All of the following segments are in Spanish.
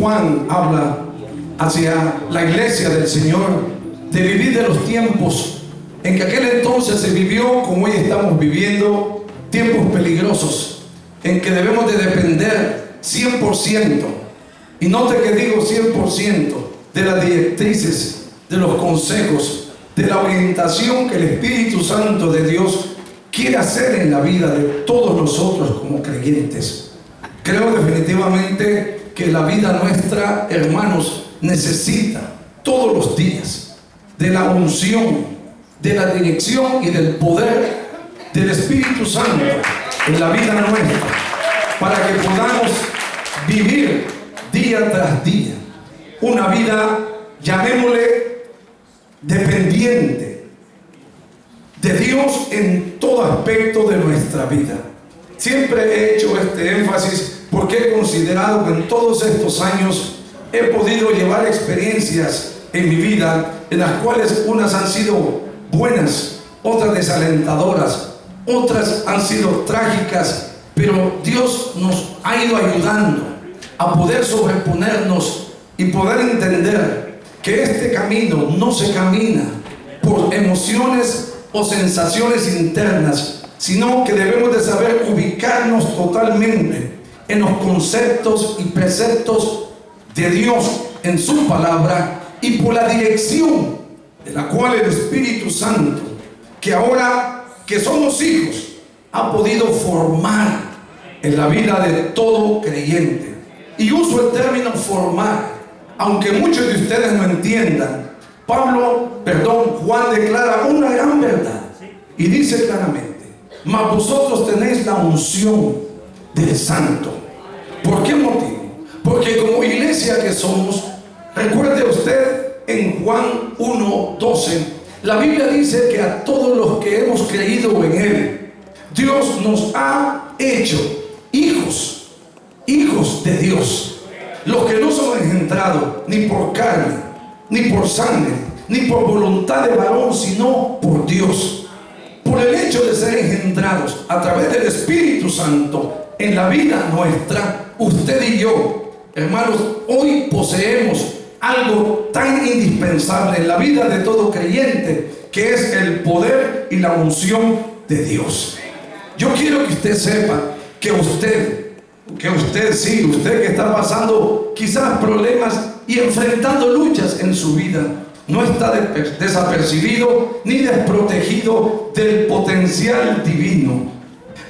Juan habla hacia la iglesia del Señor de vivir de los tiempos en que aquel entonces se vivió como hoy estamos viviendo, tiempos peligrosos en que debemos de depender 100%, y note que digo 100%, de las directrices, de los consejos, de la orientación que el Espíritu Santo de Dios quiere hacer en la vida de todos nosotros como creyentes. Creo definitivamente que la vida nuestra, hermanos, necesita todos los días de la unción, de la dirección y del poder del Espíritu Santo en la vida nuestra, para que podamos vivir día tras día una vida, llamémosle, dependiente de Dios en todo aspecto de nuestra vida. Siempre he hecho este énfasis porque he considerado que en todos estos años he podido llevar experiencias en mi vida en las cuales unas han sido buenas, otras desalentadoras, otras han sido trágicas, pero Dios nos ha ido ayudando a poder sobreponernos y poder entender que este camino no se camina por emociones o sensaciones internas, sino que debemos de saber ubicarnos totalmente en los conceptos y preceptos de Dios en su palabra y por la dirección de la cual el Espíritu Santo, que ahora que somos hijos, ha podido formar en la vida de todo creyente. Y uso el término formar, aunque muchos de ustedes no entiendan. Juan declara una gran verdad y dice claramente: mas vosotros tenéis la unción del Santo. ¿Por qué motivo? Porque como iglesia que somos, recuerde usted en Juan 1:12, la Biblia dice que a todos los que hemos creído en Él, Dios nos ha hecho hijos de Dios. Los que no son engendrados ni por carne, ni por sangre, ni por voluntad de varón, sino por Dios. Por el hecho de ser engendrados a través del Espíritu Santo en la vida nuestra, usted y yo, hermanos, hoy poseemos algo tan indispensable en la vida de todo creyente, que es el poder y la unción de Dios. Yo quiero que usted sepa que usted que está pasando quizás problemas y enfrentando luchas en su vida, no está desapercibido ni desprotegido del potencial divino.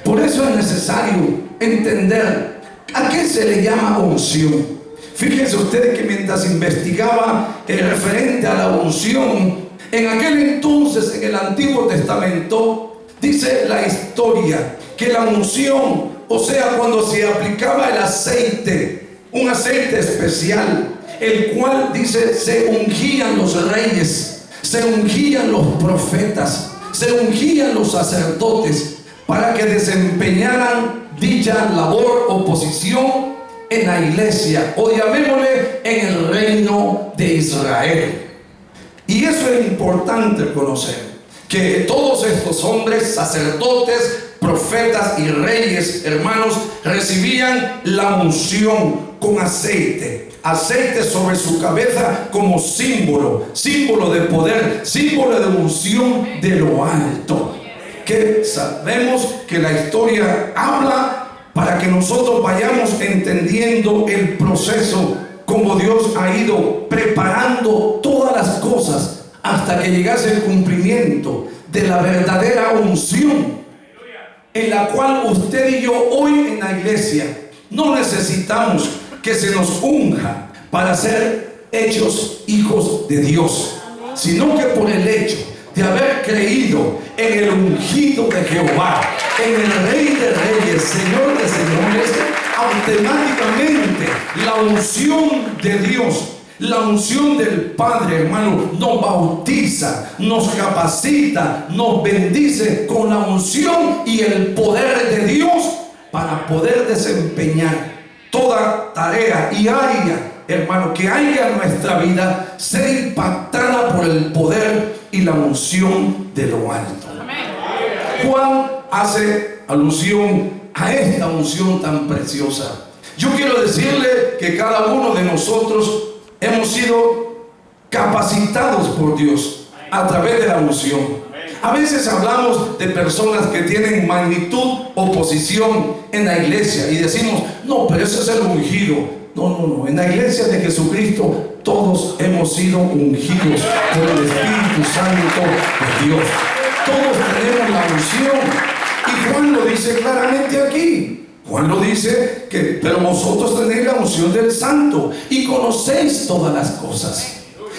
Por eso es necesario entender a qué se le llama unción. Fíjense ustedes que mientras investigaba el referente a la unción, en aquel entonces en el Antiguo Testamento, dice la historia que la unción, o sea, cuando se aplicaba el aceite, un aceite especial, el cual dice se ungían los reyes, se ungían los profetas, se ungían los sacerdotes para que desempeñaran dicha labor o posición en la iglesia, o llamémosle en el reino de Israel. Y eso es importante conocer, que todos estos hombres, sacerdotes, profetas y reyes, hermanos, recibían la unción con aceite sobre su cabeza como símbolo de poder, símbolo de unción de lo alto, que sabemos que la historia habla para que nosotros vayamos entendiendo el proceso, como Dios ha ido preparando todas las cosas hasta que llegase el cumplimiento de la verdadera unción, en la cual usted y yo hoy en la iglesia no necesitamos que se nos unja para ser hechos hijos de Dios, sino que por el hecho de haber creído en el ungido de Jehová, en el Rey de Reyes, Señor de Señores, automáticamente la unción de Dios, la unción del Padre, hermano, nos bautiza, nos capacita, nos bendice con la unción y el poder de Dios para poder desempeñar toda tarea y área, hermano, que haya en nuestra vida, ser impactada por el poder y la unción de lo alto. Juan hace alusión a esta unción tan preciosa. Yo quiero decirle que cada uno de nosotros hemos sido capacitados por Dios a través de la unción. A veces hablamos de personas que tienen magnitud o posición en la iglesia y decimos, no, pero ese es el ungido. No. En la iglesia de Jesucristo todos hemos sido ungidos por el Espíritu Santo de Dios. Todos tenemos la unción. Y Juan lo dice claramente aquí. Juan lo dice que, pero vosotros tenéis la unción del Santo y conocéis todas las cosas.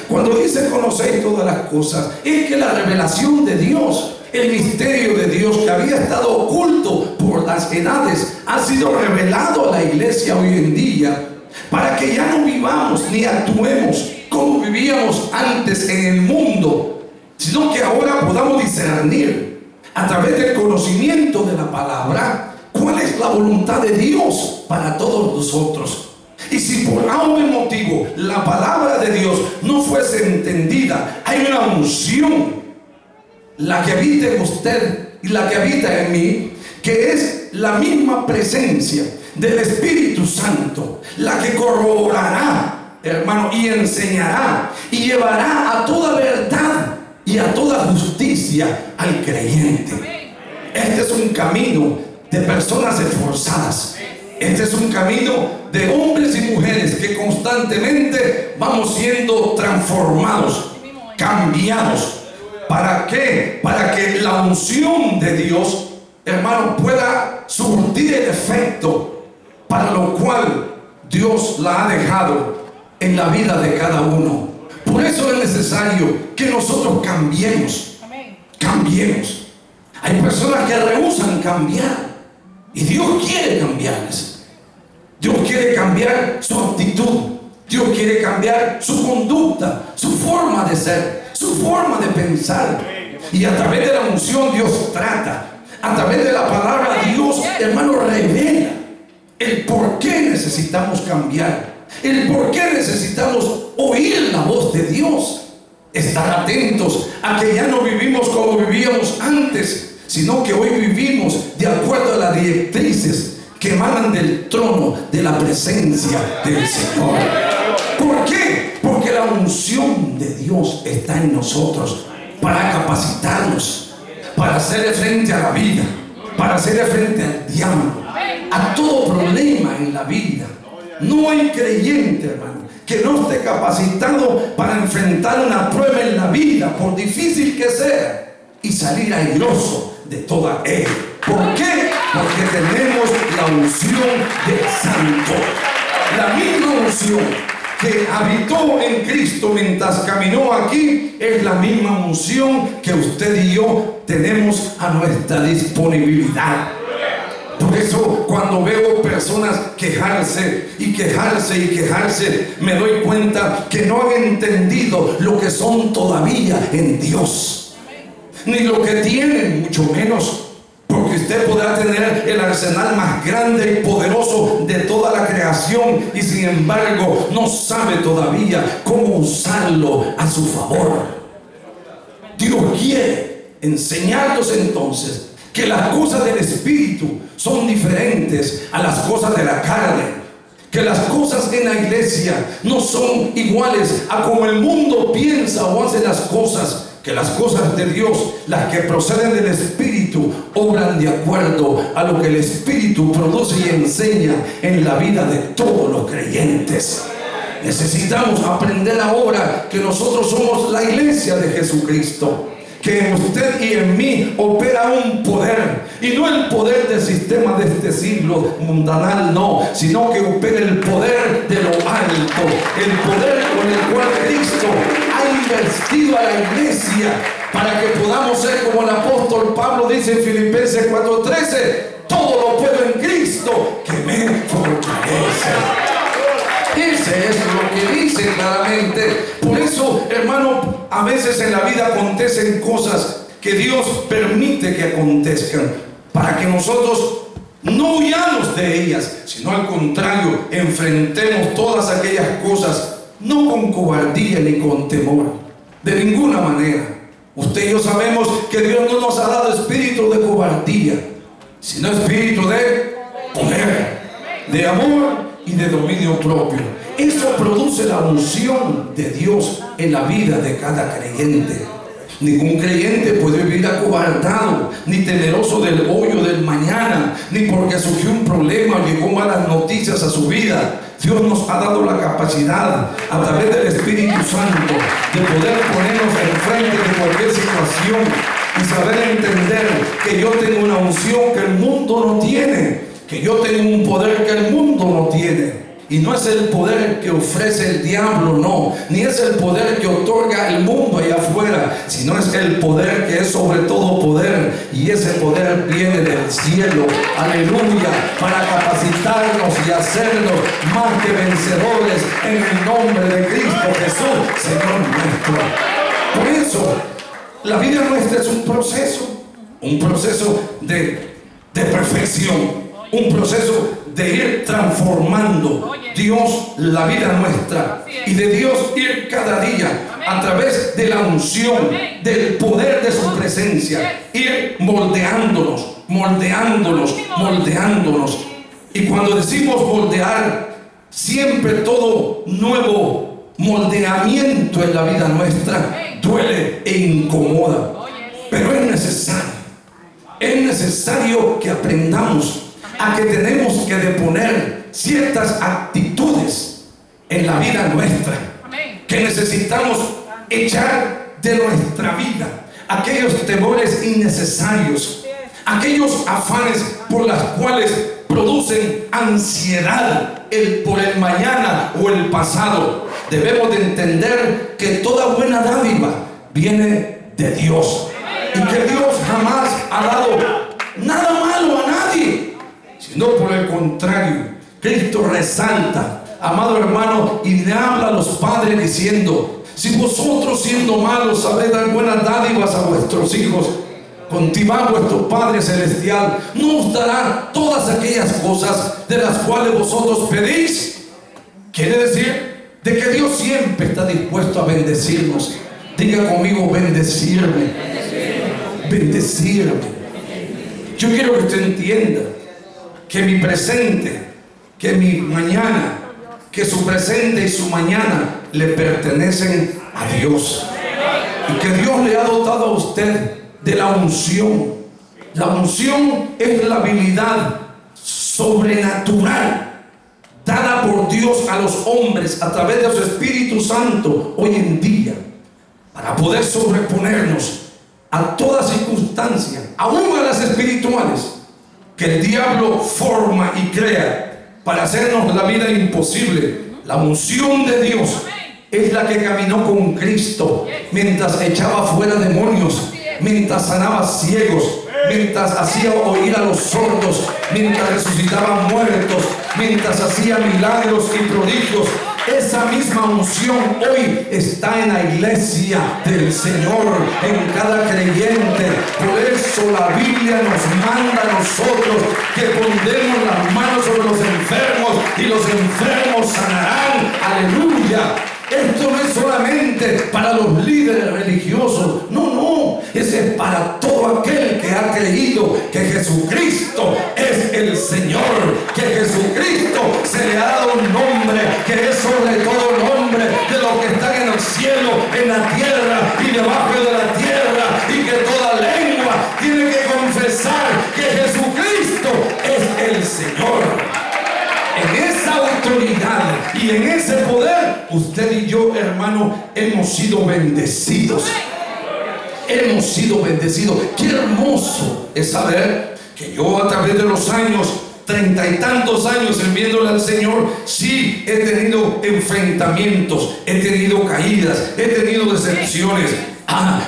Cuando dice conocéis todas las cosas, es que la revelación de Dios, el misterio de Dios que había estado oculto por las edades, ha sido revelado a la iglesia hoy en día, para que ya no vivamos ni actuemos como vivíamos antes en el mundo, sino que ahora podamos discernir a través del conocimiento de la palabra cuál es la voluntad de Dios para todos nosotros. Y si por algún motivo la palabra de Dios no fuese entendida, hay una unción, la que habita en usted y la que habita en mí, que es la misma presencia del Espíritu Santo, la que corroborará, hermano, y enseñará y llevará a toda verdad y a toda justicia al creyente. Este es un camino de personas esforzadas. Este es un camino de hombres y mujeres que constantemente vamos siendo transformados, cambiados. ¿Para qué? Para que la unción de Dios, hermano, pueda surtir el efecto para lo cual Dios la ha dejado en la vida de cada uno. Por eso es necesario que nosotros cambiemos. Cambiemos. Hay personas que rehúsan cambiar. Y Dios quiere cambiarles. Dios quiere cambiar su actitud. Dios quiere cambiar su conducta, su forma de ser, su forma de pensar. Y a través de la unción Dios trata. A través de la palabra Dios, hermano, revela el por qué necesitamos cambiar. El por qué necesitamos oír la voz de Dios. Estar atentos a que ya no vivimos como vivíamos antes, sino que hoy vivimos de acuerdo a las directrices que emanan del trono de la presencia del Señor. ¿Por qué? Porque la unción de Dios está en nosotros para capacitarnos, para hacerle frente a la vida, para hacerle frente al diablo, a todo problema en la vida. No hay creyente, hermano, que no esté capacitado para enfrentar una prueba en la vida, por difícil que sea, y salir airoso de toda ella. ¿Por qué? Porque tenemos la unción del Santo. La misma unción que habitó en Cristo mientras caminó aquí es la misma unción que usted y yo tenemos a nuestra disponibilidad. Por eso cuando veo personas quejarse, me doy cuenta que no han entendido lo que son todavía en Dios, ni lo que tienen, mucho menos. Porque usted podrá tener el arsenal más grande y poderoso de toda la creación y sin embargo no sabe todavía cómo usarlo a su favor. Dios quiere enseñarnos entonces que las cosas del Espíritu son diferentes a las cosas de la carne, que las cosas en la iglesia no son iguales a como el mundo piensa o hace las cosas, que las cosas de Dios, las que proceden del Espíritu, obran de acuerdo a lo que el Espíritu produce y enseña en la vida de todos los creyentes. Necesitamos aprender ahora que nosotros somos la iglesia de Jesucristo, que en usted y en mí opera un poder, y no el poder del sistema de este siglo mundanal, no, sino que opera el poder de lo alto, el poder con el cual Cristo ha investido a la iglesia para que podamos ser como el apóstol Pablo dice en Filipenses 4:13: todo lo puedo en Cristo que me fortalece. Ese es lo que dice claramente. Por eso, hermano, a veces en la vida acontecen cosas que Dios permite que acontezcan para que nosotros no huyamos de ellas, sino al contrario, enfrentemos todas aquellas cosas no con cobardía ni con temor, de ninguna manera. Usted y yo sabemos que Dios no nos ha dado espíritu de cobardía, sino espíritu de poder, de amor y de dominio propio. Eso produce la unción de Dios en la vida de cada creyente. Ningún creyente puede vivir acobardado, ni temeroso del hoyo del mañana, ni porque surgió un problema o llegó malas noticias a su vida. Dios nos ha dado la capacidad, a través del Espíritu Santo, de poder ponernos enfrente de cualquier situación y saber entender que yo tengo una unción que el mundo no tiene, que yo tengo un poder que el mundo no tiene. Y no es el poder que ofrece el diablo, no, ni es el poder que otorga el mundo allá afuera, sino es el poder que es sobre todo poder, y ese poder viene del cielo, aleluya, para capacitarnos y hacernos más que vencedores en el nombre de Cristo Jesús, Señor nuestro. Por eso, la vida nuestra es un proceso de perfección, un proceso de ir transformando Dios la vida nuestra, y de Dios ir cada día a través de la unción, del poder de su presencia, ir moldeándonos. Y cuando decimos moldear, siempre todo nuevo moldeamiento en la vida nuestra duele e incomoda, pero es necesario que aprendamos a que tenemos que deponer ciertas actitudes en la vida nuestra, que necesitamos echar de nuestra vida, aquellos temores innecesarios, aquellos afanes por los cuales producen ansiedad por el mañana o el pasado. Debemos de entender que toda buena dádiva viene de Dios, y que Dios jamás ha dado nada malo a nadie, sino por el contrario. Cristo resalta, amado hermano, y le habla a los padres diciendo: si vosotros, siendo malos, sabéis dar buenas dádivas a vuestros hijos, continuad vuestro Padre Celestial no os dará todas aquellas cosas de las cuales vosotros pedís. Quiere decir de que Dios siempre está dispuesto a bendecirnos. Diga conmigo: bendecirme. Yo quiero que usted entienda que mi presente, que mi mañana, que su presente y su mañana le pertenecen a Dios, y que Dios le ha dotado a usted de la unción. La unción es la habilidad sobrenatural dada por Dios a los hombres a través de su Espíritu Santo hoy en día, para poder sobreponernos a toda circunstancia, aún a las espirituales, que el diablo forma y crea para hacernos la vida imposible. La unción de Dios es la que caminó con Cristo mientras echaba fuera demonios, mientras sanaba ciegos, mientras hacía oír a los sordos, mientras resucitaba muertos, mientras hacía milagros y prodigios. Esa misma unción hoy está en la iglesia del Señor, en cada creyente. Por eso la Biblia nos manda a nosotros que pondremos las manos sobre los enfermos y los enfermos sanarán. Aleluya. Esto no es solamente para los líderes religiosos, no, ese es para todo aquel que ha creído que Jesucristo es el Señor, que Jesucristo se le ha dado un nombre que es sobre todo nombre, de lo que está en el cielo, en la tierra y debajo de la tierra, y que toda lengua tiene que confesar que Jesucristo es el Señor. En esa autoridad y en ese poder, usted y yo, hermano, hemos sido bendecidos. Hemos sido bendecidos. Qué hermoso es saber que yo, a través de los años, 30 y tantos años sirviéndole al Señor, sí he tenido enfrentamientos, he tenido caídas, he tenido decepciones.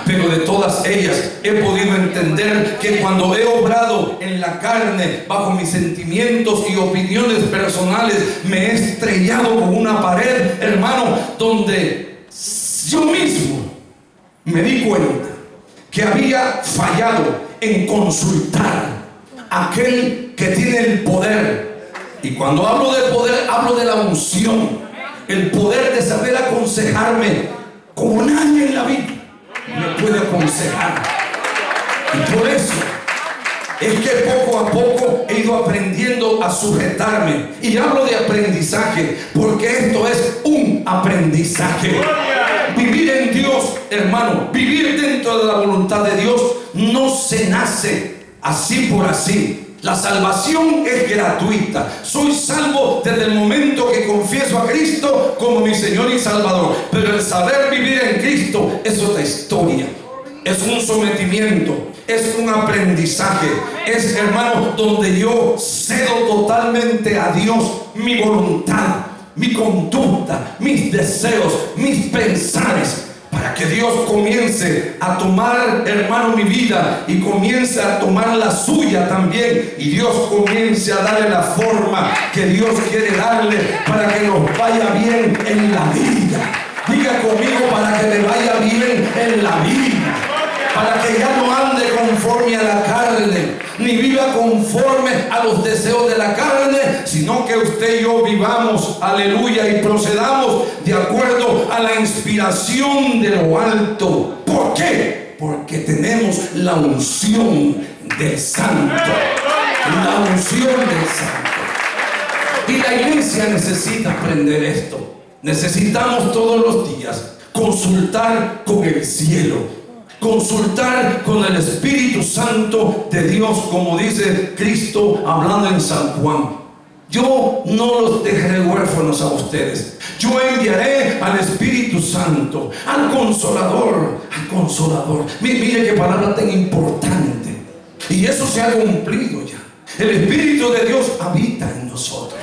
Pero de todas ellas he podido entender que cuando he obrado en la carne, bajo mis sentimientos y opiniones personales, me he estrellado con una pared, hermano, donde yo mismo me di cuenta que había fallado en consultar a aquel que tiene el poder. Y cuando hablo de poder, hablo de la unción, el poder de saber aconsejarme como nadie en la vida me puede aconsejar. Y por eso Es que poco a poco he ido aprendiendo a sujetarme. Y hablo de aprendizaje porque esto es un aprendizaje. Vivir en Dios, hermano, vivir dentro de la voluntad de Dios no se nace así por así. La salvación es gratuita. Soy salvo desde el momento que confieso a Cristo como mi Señor y Salvador. Pero el saber vivir en Cristo es otra historia. Es un sometimiento, es un aprendizaje. Es, hermano, donde yo cedo totalmente a Dios mi voluntad, mi conducta, mis deseos, mis pensares, para que Dios comience a tomar, hermano, mi vida y comience a tomar la suya también, y Dios comience a darle la forma que Dios quiere darle para que nos vaya bien en la vida. Diga conmigo: para que le vaya bien en la vida, para que ya no ande conforme a la carne, ni viva conforme a los deseos de la carne, sino que usted y yo vivamos, aleluya, y procedamos de acuerdo a la inspiración de lo alto. ¿Por qué? Porque tenemos la unción del Santo. La unción del Santo. Y la iglesia necesita aprender esto. Necesitamos todos los días consultar con el cielo, consultar con el Espíritu Santo de Dios, como dice Cristo hablando en San Juan. Yo no los dejaré huérfanos a ustedes. Yo enviaré al Espíritu Santo, al Consolador, al Consolador. Mire qué palabra tan importante. Y eso se ha cumplido ya. El Espíritu de Dios habita en nosotros.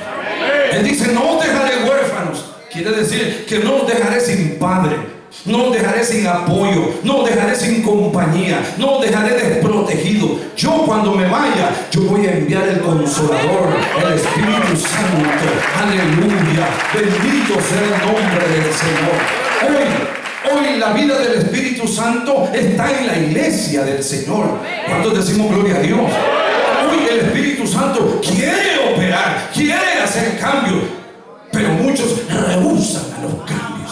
Él dice: no os dejaré huérfanos. Quiere decir que no os dejaré sin padre, no os dejaré sin apoyo, no os dejaré sin compañía, no os dejaré desprotegido. Yo, cuando me vaya, yo voy a enviar el Consolador, el Espíritu Santo. Aleluya, bendito sea el nombre del Señor. Hoy la vida del Espíritu Santo está en la iglesia del Señor. ¿Cuántos decimos gloria a Dios? Hoy el Espíritu Santo quiere operar, quiere hacer cambios, pero muchos rehúsan a los cambios.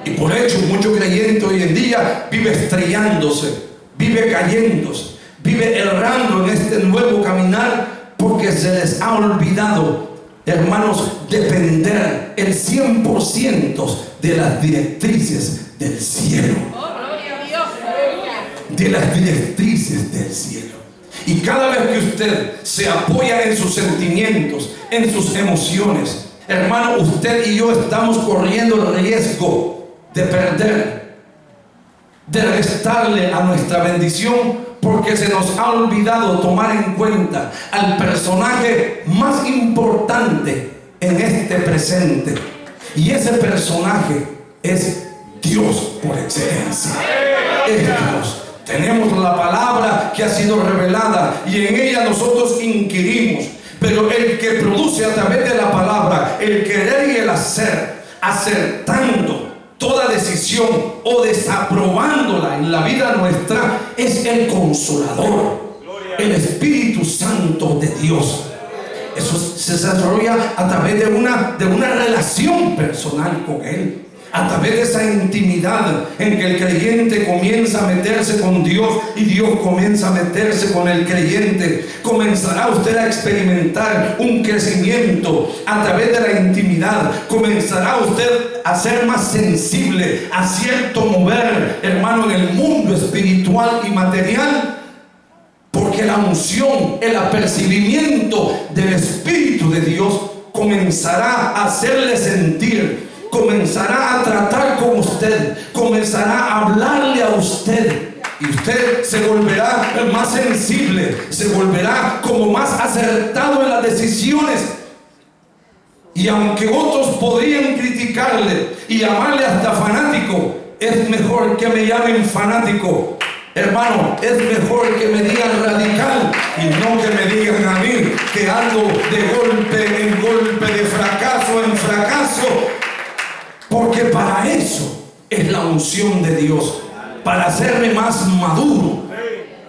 Y por hecho, mucho creyente hoy en día vive estrellándose, vive cayéndose, vive errando en este nuevo caminar, porque se les ha olvidado, hermanos, depender el 100% de las directrices del cielo. De las directrices del cielo. Y cada vez que usted se apoya en sus sentimientos, en sus emociones, hermano, usted y yo estamos corriendo el riesgo de perder, de restarle a nuestra bendición, porque se nos ha olvidado tomar en cuenta al personaje más importante en este presente. Y ese personaje es Dios por excelencia. Es Dios. Tenemos la palabra que ha sido revelada y en ella nosotros inquirimos. Pero el que produce a través de la palabra el querer y el hacer, acertando toda decisión o desaprobándola en la vida nuestra, es el Consolador, el Espíritu Santo de Dios. Eso se desarrolla a través de una relación personal con Él, a través de esa intimidad en que el creyente comienza a meterse con Dios y Dios comienza a meterse con el creyente. Comenzará usted a experimentar un crecimiento a través de la intimidad. Comenzará usted a ser más sensible a cierto mover, hermano, en el mundo espiritual y material, porque la unción, el apercibimiento del Espíritu de Dios comenzará a hacerle sentir, comenzará a tratar con usted, comenzará a hablarle a usted, y usted se volverá más sensible, se volverá como más acertado en las decisiones. Y aunque otros podrían criticarle y llamarle hasta fanático, es mejor que me llamen fanático, hermano, es mejor que me digan radical y no que me digan a mí que ando de golpe en golpe, de fracaso en fracaso. Porque para eso es la unción de Dios, para hacerme más maduro,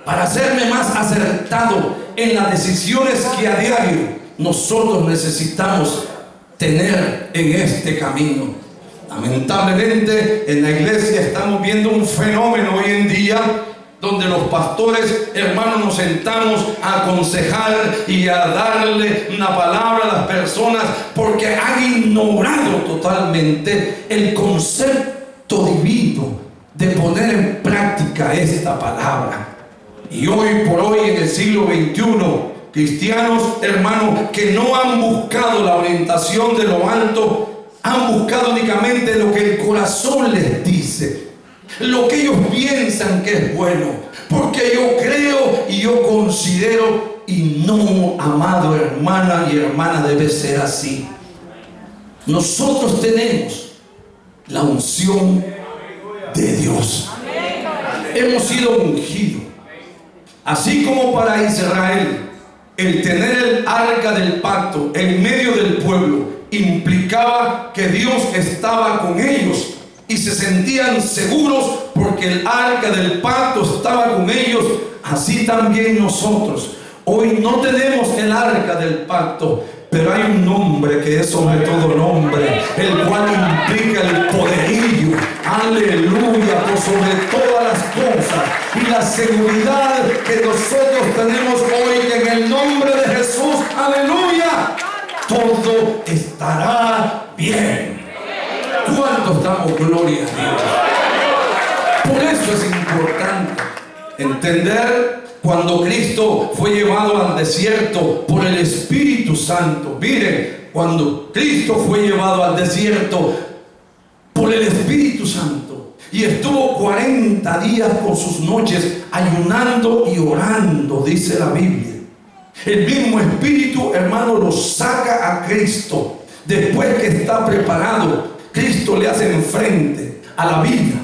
para hacerme más acertado en las decisiones que a diario nosotros necesitamos tener en este camino. Lamentablemente en la iglesia estamos viendo un fenómeno hoy en día donde los pastores, hermanos, nos sentamos a aconsejar y a darle una palabra a las personas, porque han ignorado totalmente el concepto divino de poner en práctica esta palabra. Y hoy por hoy, en el siglo XXI, cristianos, hermanos, que no han buscado la orientación de lo alto, han buscado únicamente lo que el corazón les dice, lo que ellos piensan que es bueno, porque yo creo y yo considero. Y no, amado hermana y hermana, debe ser así. Nosotros tenemos la unción de Dios. Hemos sido ungidos. Así como para Israel el tener el arca del pacto en medio del pueblo implicaba que Dios estaba con ellos y se sentían seguros porque el arca del pacto estaba con ellos, así también nosotros hoy no tenemos el arca del pacto, pero hay un nombre que es sobre todo nombre, el cual implica el poderío, aleluya, por sobre todas las cosas, y la seguridad que nosotros tenemos hoy, que en el nombre de Jesús, aleluya, todo estará bien. ¿Cuántos damos gloria a Dios? Por eso es importante entender cuando Cristo fue llevado al desierto por el Espíritu Santo. Miren, cuando Cristo fue llevado al desierto por el Espíritu Santo y estuvo 40 días con sus noches ayunando y orando, dice la Biblia. El mismo Espíritu, hermano, lo saca a Cristo. Después que está preparado, Cristo le hace enfrente a la vida,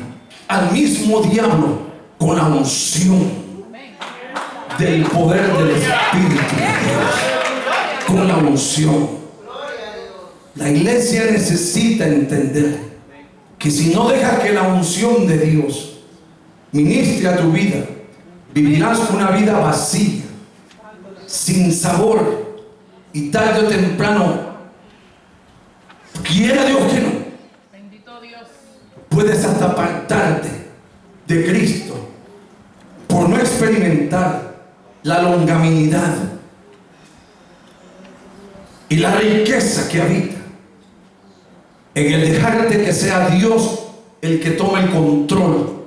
al mismo diablo, con la unción del poder del Espíritu de Dios, con la unción. La iglesia necesita entender que si no dejas que la unción de Dios ministre a tu vida, vivirás una vida vacía, sin sabor, y tarde o temprano, quiera Dios que no, puedes hasta apartarte de Cristo por no experimentar la longanimidad y la riqueza que habita en el dejarte que sea Dios el que tome el control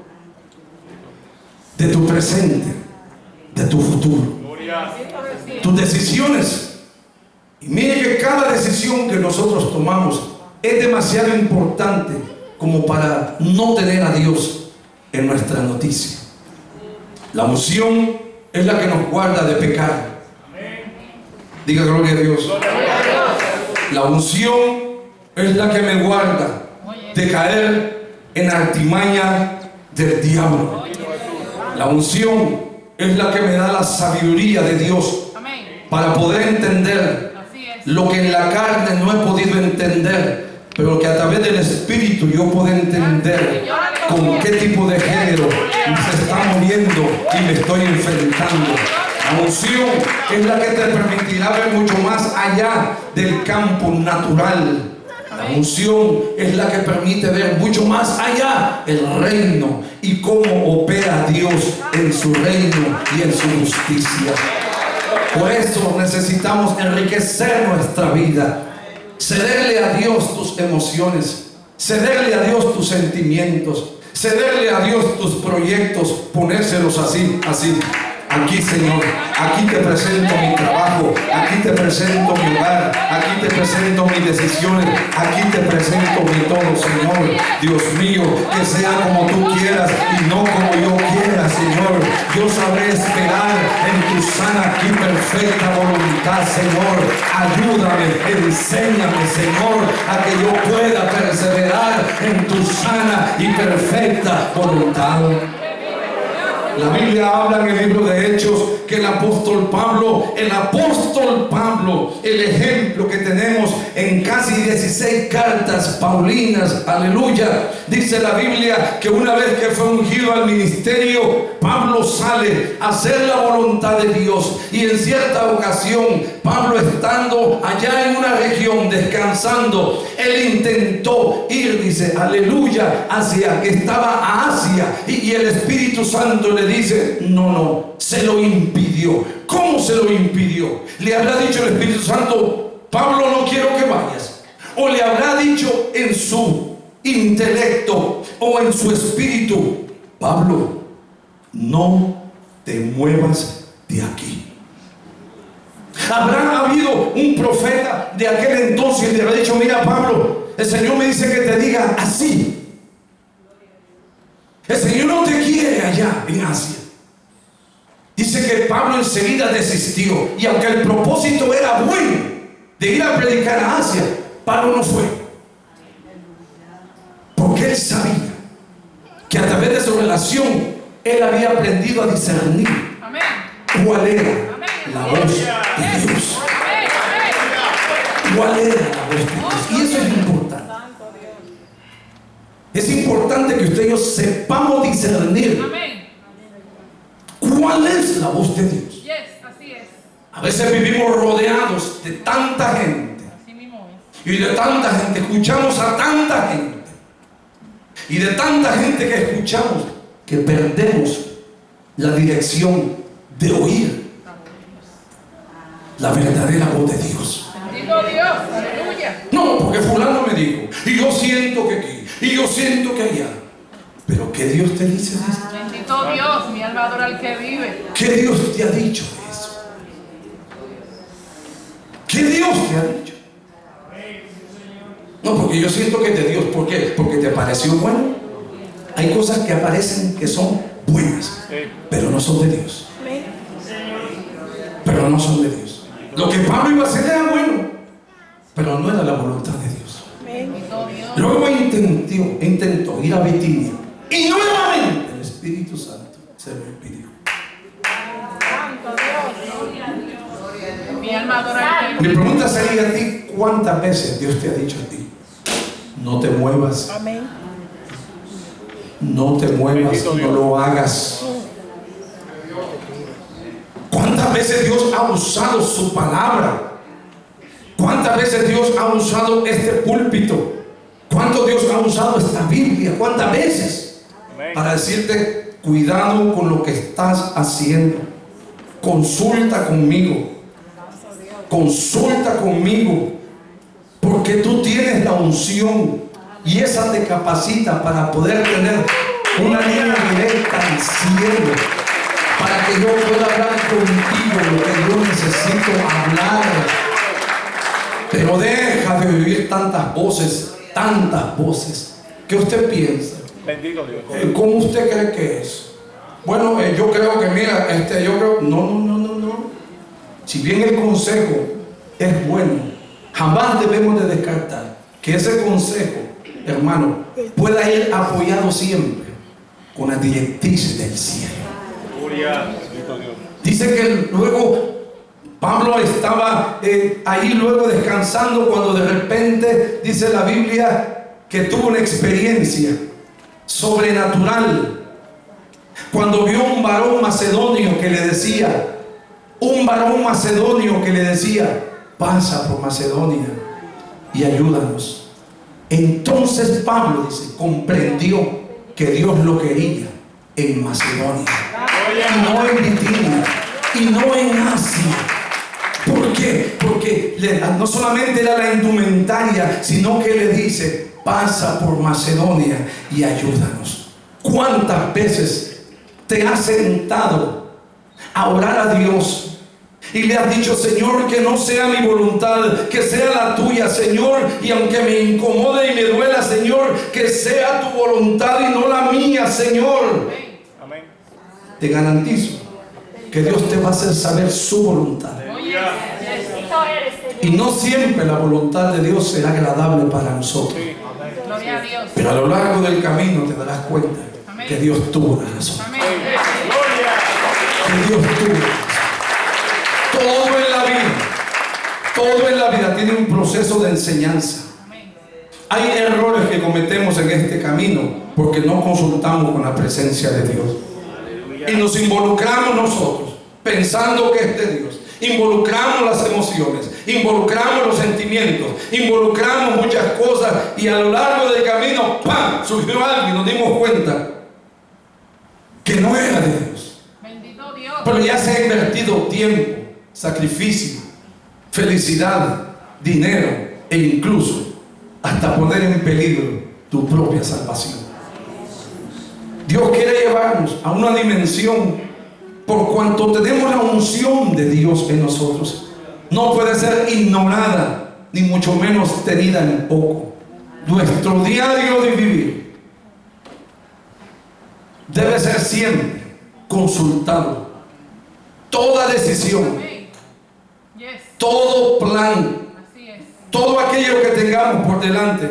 de tu presente, de tu futuro, tus decisiones. Y mire que cada decisión que nosotros tomamos es demasiado importante como para no tener a Dios en nuestra noticia. La unción es la que nos guarda de pecar. Diga gloria a Dios. La unción es la que me guarda de caer en artimaña del diablo. La unción es la que me da la sabiduría de Dios para poder entender lo que en la carne no he podido entender, pero que a través del Espíritu yo puedo entender con qué tipo de género se está moviendo y me estoy enfrentando. La unción es la que te permitirá ver mucho más allá del campo natural. La unción es la que permite ver mucho más allá el reino y cómo opera Dios en su reino y en su justicia. Por eso necesitamos enriquecer nuestra vida, cederle a Dios tus emociones, cederle a Dios tus sentimientos, cederle a Dios tus proyectos, ponérselos así. Aquí, Señor, aquí te presento mi trabajo, aquí te presento mi hogar, aquí te presento mis decisiones, aquí te presento mi todo, Señor. Dios mío, que sea como tú quieras y no como yo quiera, Señor. Yo sabré esperar en tu sana y perfecta voluntad, Señor. Ayúdame, enséñame, Señor, a que yo pueda perseverar en tu sana y perfecta voluntad. La Biblia habla en el libro de Hechos que el apóstol Pablo, el ejemplo que tenemos en casi 16 cartas paulinas, aleluya, dice la Biblia que una vez que fue ungido al ministerio, Pablo sale a hacer la voluntad de Dios, y en cierta ocasión Pablo, estando allá en una región descansando, él intentó ir, dice, aleluya, hacia, estaba a Asia, y el Espíritu Santo le dice, no, se lo impidió. ¿Cómo se lo impidió? Le habrá dicho el Espíritu Santo, Pablo, no quiero que vayas. O le habrá dicho en su intelecto o en su espíritu, Pablo, no te muevas de aquí. Habrá habido un profeta de aquel entonces y le habrá dicho, mira Pablo, el Señor me dice que te diga así. El Señor no te quiere allá en Asia. Dice que Pablo enseguida desistió, y aunque el propósito era bueno de ir a predicar a Asia, Pablo no fue, porque él sabía que a través de su relación él había aprendido a discernir cuál era la voz de Dios. ¿Cuál era la voz de Dios? Y eso es importante. Es importante que usted y yo sepamos discernir cuál es la voz de Dios. A veces vivimos rodeados de tanta gente, y de tanta gente, escuchamos a tanta gente, y de tanta gente que escuchamos, que perdemos la dirección de oír la verdadera voz de Dios. No, porque fulano me dijo, y yo siento que aquí, y yo siento que allá. Pero ¿qué Dios te dice de esto? Bendito Dios, mi alma adora al que vive. ¿Qué Dios te ha dicho de eso? ¿Qué Dios te ha dicho? No, porque yo siento que es de Dios. ¿Por qué? Porque te pareció bueno. Hay cosas que aparecen que son buenas, pero no son de Dios. Pero no son de Dios. Lo que Pablo iba a hacer era bueno, pero no era la voluntad de Dios. Luego intentó ir a Bitinia, y nuevamente el Espíritu Santo se lo impidió. Mi alma adora al que Mi pregunta sería a ti, ¿cuántas veces Dios te ha dicho a ti, no te muevas? No te muevas, no lo hagas. ¿Cuántas veces Dios ha usado su palabra? ¿Cuántas veces Dios ha usado este púlpito? ¿Cuánto Dios ha usado esta Biblia? ¿Cuántas veces? Para decirte, cuidado con lo que estás haciendo. Consulta conmigo. Consulta conmigo. Porque tú tienes la unción, y esa te capacita para poder tener una línea directa al cielo, para que yo pueda hablar contigo lo que yo necesito hablar. Pero deja de vivir tantas voces. ¿Qué usted piensa? Bendito Dios. ¿Cómo usted cree que es? Bueno, yo creo que, mira, yo creo. No. Si bien el consejo es bueno, jamás debemos de descartar que ese consejo, hermano, pueda ir apoyado siempre con las directrices del cielo. Dice que luego Pablo estaba ahí luego descansando, cuando de repente dice la Biblia que tuvo una experiencia sobrenatural, cuando vio un varón macedonio que le decía, pasa por Macedonia y ayúdanos. Entonces Pablo, dice, comprendió que Dios lo quería en Macedonia, y no en Bitinia, y no en Asia. ¿Por qué? Porque no solamente era la indumentaria, sino que le dice, pasa por Macedonia y ayúdanos. ¿Cuántas veces te has sentado a orar a Dios y le has dicho, Señor, que no sea mi voluntad, que sea la tuya, Señor, y aunque me incomode y me duela, Señor, que sea tu voluntad y no la mía, Señor? Amén. Te garantizo que Dios te va a hacer saber su voluntad. Y no siempre la voluntad de Dios será agradable para nosotros. Gloria a Dios. Pero a lo largo del camino te darás cuenta que Dios tuvo la razón. Amén. Que Dios tuvo la razón. Todo en la vida tiene un proceso de enseñanza. Hay errores que cometemos en este camino porque no consultamos con la presencia de Dios. Y nos involucramos nosotros pensando que es de Dios. involucramos las emociones, involucramos los sentimientos, involucramos muchas cosas y a lo largo del camino, ¡pam!, surgió algo y nos dimos cuenta que no era de Dios. Bendito Dios. Pero ya se ha invertido tiempo, sacrificio, felicidad, dinero e incluso hasta poner en peligro tu propia salvación. Dios quiere llevarnos a una dimensión, por cuanto tenemos la unción de Dios en nosotros, no puede ser ignorada, ni mucho menos tenida en poco. Nuestro diario de vivir debe ser siempre consultado. Toda decisión, Amén. Yes. todo plan, Así es. todo aquello que tengamos por delante,